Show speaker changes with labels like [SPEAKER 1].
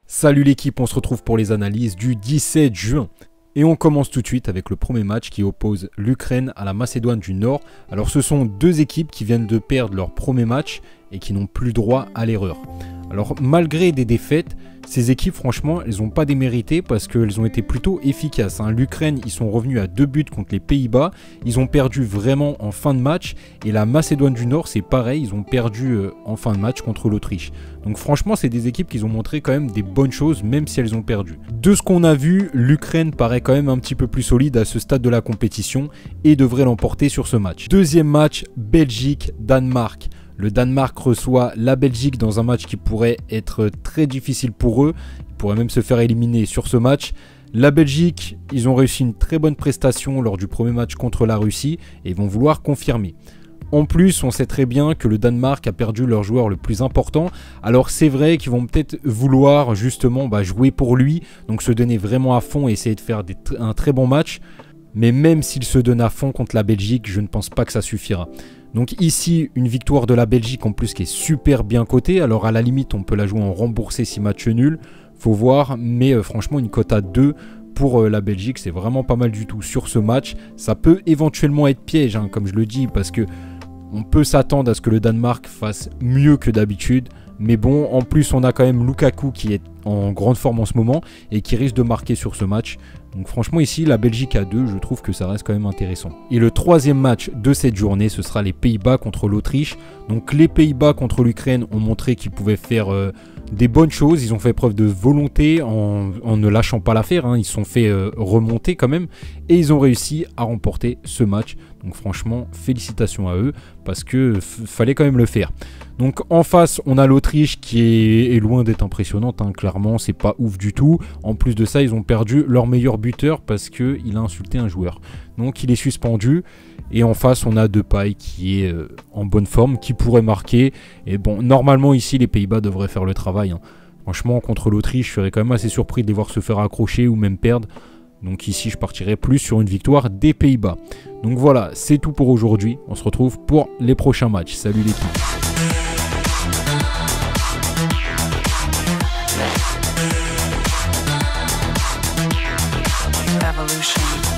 [SPEAKER 1] Salut l'équipe, on se retrouve pour les analyses du 17 juin. Et on commence tout de suite avec le premier match qui oppose l'Ukraine à la Macédoine du Nord. Alors ce sont deux équipes qui viennent de perdre leur premier match et qui n'ont plus droit à l'erreur. Alors malgré des défaites, ces équipes franchement elles n'ont pas démérité parce qu'elles ont été plutôt efficaces. L'Ukraine ils sont revenus à 2 buts contre les Pays-Bas, ils ont perdu vraiment en fin de match et la Macédoine du Nord c'est pareil, ils ont perdu en fin de match contre l'Autriche. Donc franchement c'est des équipes qui ont montré quand même des bonnes choses même si elles ont perdu. De ce qu'on a vu, l'Ukraine paraît quand même un petit peu plus solide à ce stade de la compétition et devrait l'emporter sur ce match. Deuxième match, Belgique-Danemark. Le Danemark reçoit la Belgique dans un match qui pourrait être très difficile pour eux. Ils pourraient même se faire éliminer sur ce match. La Belgique, ils ont réussi une très bonne prestation lors du premier match contre la Russie et ils vont vouloir confirmer. En plus, on sait très bien que le Danemark a perdu leur joueur le plus important. Alors c'est vrai qu'ils vont peut-être vouloir justement jouer pour lui, donc se donner vraiment à fond et essayer de faire un très bon match. Mais même s'ils se donnent à fond contre la Belgique, je ne pense pas que ça suffira. Donc ici, une victoire de la Belgique en plus qui est super bien cotée. Alors à la limite, on peut la jouer en remboursé si match nul. Faut voir, mais franchement, une cote à 2 pour la Belgique, c'est vraiment pas mal du tout sur ce match. Ça peut éventuellement être piège, comme je le dis, parce que on peut s'attendre à ce que le Danemark fasse mieux que d'habitude. Mais bon, en plus, on a quand même Lukaku qui est en grande forme en ce moment et qui risque de marquer sur ce match. Donc franchement ici, la Belgique à 2, je trouve que ça reste quand même intéressant. Et le troisième match de cette journée, ce sera les Pays-Bas contre l'Autriche. Donc les Pays-Bas contre l'Ukraine ont montré qu'ils pouvaient faire des bonnes choses. Ils ont fait preuve de volonté en ne lâchant pas l'affaire. Ils se sont fait remonter quand même. Et ils ont réussi à remporter ce match. Donc franchement, félicitations à eux parce que fallait quand même le faire. Donc en face, on a l'Autriche qui est loin d'être impressionnante. Clairement, c'est pas ouf du tout. En plus de ça, ils ont perdu leur meilleur buteur parce qu'il a insulté un joueur. Donc il est suspendu. Et en face, on a Depay qui est en bonne forme, qui pourrait marquer. Et bon, normalement ici, les Pays-Bas devraient faire le travail. Franchement, contre l'Autriche, je serais quand même assez surpris de les voir se faire accrocher ou même perdre. Donc ici, je partirais plus sur une victoire des Pays-Bas. Donc voilà, c'est tout pour aujourd'hui. On se retrouve pour les prochains matchs. Salut l'équipe.
[SPEAKER 2] Evolution.